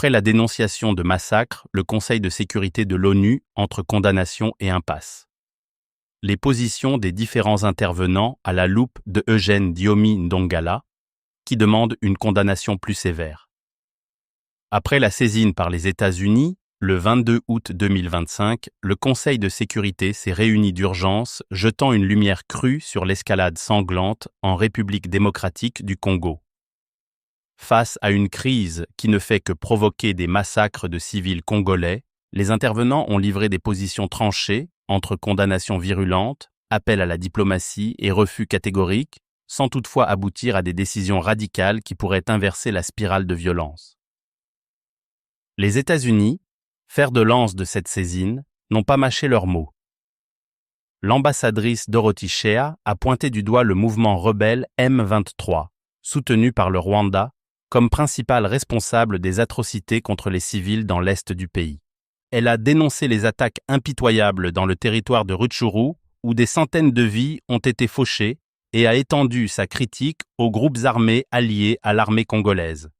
Après la dénonciation de massacres, le Conseil de sécurité de l'ONU entre condamnation et impasse. Les positions des différents intervenants à la loupe de Eugène Diomi Ndongala, qui demande une condamnation plus sévère. Après la saisine par les États-Unis, le 22 août 2025, le Conseil de sécurité s'est réuni d'urgence, jetant une lumière crue sur l'escalade sanglante en République démocratique du Congo. Face à une crise qui ne fait que provoquer des massacres de civils congolais, les intervenants ont livré des positions tranchées entre condamnations virulentes, appel à la diplomatie et refus catégoriques, sans toutefois aboutir à des décisions radicales qui pourraient inverser la spirale de violence. Les États-Unis, fer de lance de cette saisine, n'ont pas mâché leurs mots. L'ambassadrice Dorothy Shea a pointé du doigt le mouvement rebelle M23, soutenu par le Rwanda, comme principal responsable des atrocités contre les civils dans l'est du pays. Elle a dénoncé les attaques impitoyables dans le territoire de Rutshuru, où des centaines de vies ont été fauchées, et a étendu sa critique aux groupes armés alliés à l'armée congolaise.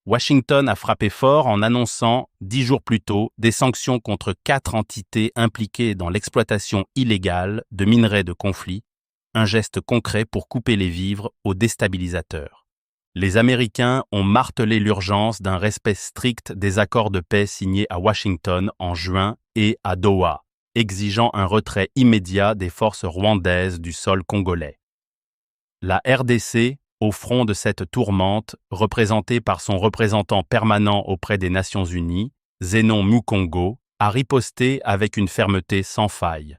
Washington a frappé fort en annonçant, 10 jours plus tôt, des sanctions contre 4 entités impliquées dans l'exploitation illégale de minerais de conflit, un geste concret pour couper les vivres aux déstabilisateurs. Les Américains ont martelé l'urgence d'un respect strict des accords de paix signés à Washington en juin et à Doha, exigeant un retrait immédiat des forces rwandaises du sol congolais. La RDC, au front de cette tourmente, représentée par son représentant permanent auprès des Nations Unies, Zenon Mukongo, a riposté avec une fermeté sans faille.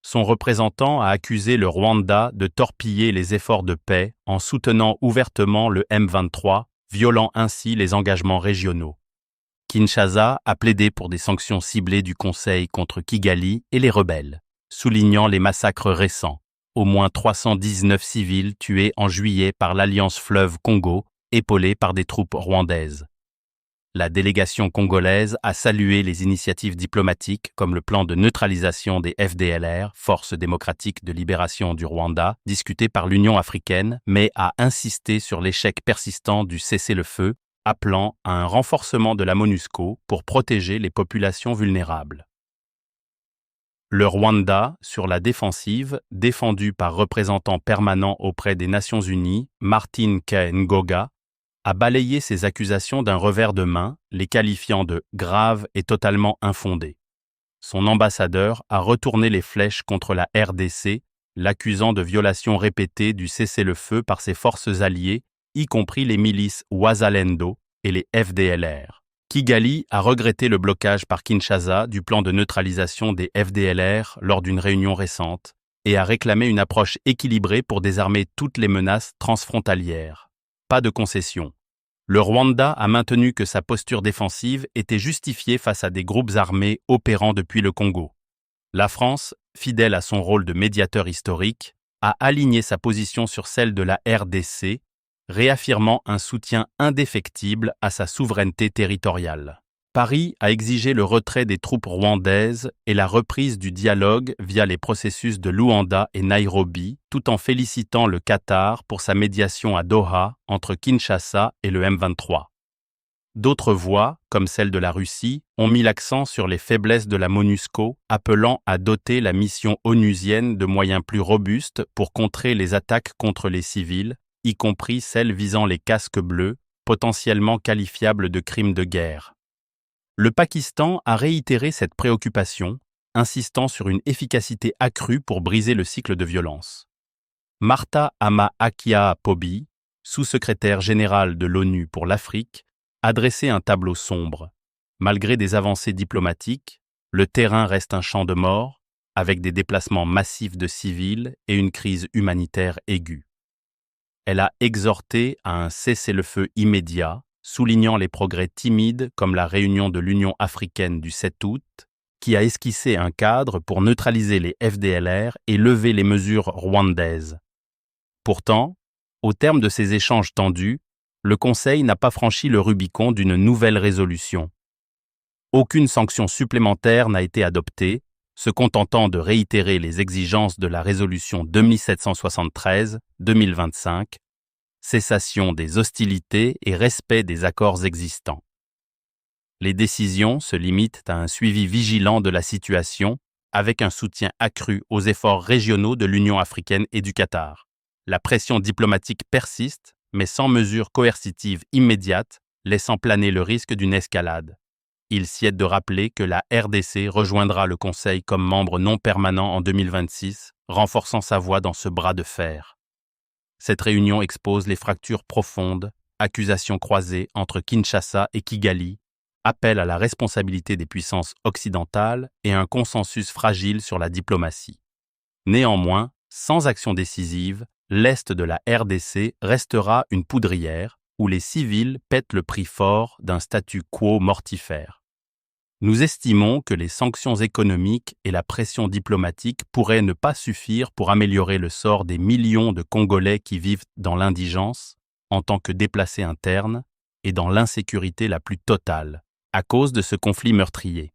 Son représentant a accusé le Rwanda de torpiller les efforts de paix en soutenant ouvertement le M23, violant ainsi les engagements régionaux. Kinshasa a plaidé pour des sanctions ciblées du Conseil contre Kigali et les rebelles, soulignant les massacres récents. Au moins 319 civils tués en juillet par l'Alliance Fleuve Congo, épaulée par des troupes rwandaises. La délégation congolaise a salué les initiatives diplomatiques comme le plan de neutralisation des FDLR, Forces démocratiques de libération du Rwanda, discuté par l'Union africaine, mais a insisté sur l'échec persistant du cessez-le-feu, appelant à un renforcement de la MONUSCO pour protéger les populations vulnérables. Le Rwanda, sur la défensive, défendu par représentant permanent auprès des Nations Unies, Martin Ngoga, a balayé ces accusations d'un revers de main, les qualifiant de graves et totalement infondées. Son ambassadeur a retourné les flèches contre la RDC, l'accusant de violations répétées du cessez-le-feu par ses forces alliées, y compris les milices Wazalendo et les FDLR. Kigali a regretté le blocage par Kinshasa du plan de neutralisation des FDLR lors d'une réunion récente et a réclamé une approche équilibrée pour désarmer toutes les menaces transfrontalières. Pas de concession. Le Rwanda a maintenu que sa posture défensive était justifiée face à des groupes armés opérant depuis le Congo. La France, fidèle à son rôle de médiateur historique, a aligné sa position sur celle de la RDC, réaffirmant un soutien indéfectible à sa souveraineté territoriale. Paris a exigé le retrait des troupes rwandaises et la reprise du dialogue via les processus de Luanda et Nairobi, tout en félicitant le Qatar pour sa médiation à Doha entre Kinshasa et le M23. D'autres voix, comme celle de la Russie, ont mis l'accent sur les faiblesses de la MONUSCO, appelant à doter la mission onusienne de moyens plus robustes pour contrer les attaques contre les civils, y compris celles visant les casques bleus, potentiellement qualifiables de crimes de guerre. Le Pakistan a réitéré cette préoccupation, insistant sur une efficacité accrue pour briser le cycle de violence. Martha Ama Akia Pobi, sous-secrétaire générale de l'ONU pour l'Afrique, a dressé un tableau sombre. Malgré des avancées diplomatiques, le terrain reste un champ de mort, avec des déplacements massifs de civils et une crise humanitaire aiguë. Elle a exhorté à un cessez-le-feu immédiat, soulignant les progrès timides comme la réunion de l'Union africaine du 7 août, qui a esquissé un cadre pour neutraliser les FDLR et lever les mesures rwandaises. Pourtant, au terme de ces échanges tendus, le Conseil n'a pas franchi le Rubicon d'une nouvelle résolution. Aucune sanction supplémentaire n'a été adoptée, se contentant de réitérer les exigences de la résolution 2773-2025, cessation des hostilités et respect des accords existants. Les décisions se limitent à un suivi vigilant de la situation, avec un soutien accru aux efforts régionaux de l'Union africaine et du Qatar. La pression diplomatique persiste, mais sans mesures coercitives immédiates, laissant planer le risque d'une escalade. Il s'y est de rappeler que la RDC rejoindra le Conseil comme membre non permanent en 2026, renforçant sa voix dans ce bras de fer. Cette réunion expose les fractures profondes, accusations croisées entre Kinshasa et Kigali, appel à la responsabilité des puissances occidentales et un consensus fragile sur la diplomatie. Néanmoins, sans action décisive, l'Est de la RDC restera une poudrière où les civils paient le prix fort d'un statu quo mortifère. Nous estimons que les sanctions économiques et la pression diplomatique pourraient ne pas suffire pour améliorer le sort des millions de Congolais qui vivent dans l'indigence, en tant que déplacés internes, et dans l'insécurité la plus totale, à cause de ce conflit meurtrier.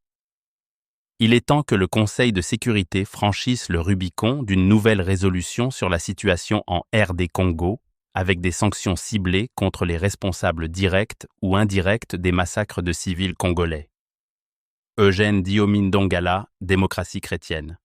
Il est temps que le Conseil de sécurité franchisse le Rubicon d'une nouvelle résolution sur la situation en RD Congo, avec des sanctions ciblées contre les responsables directs ou indirects des massacres de civils congolais. Eugène Diomin Dongala, Démocratie chrétienne.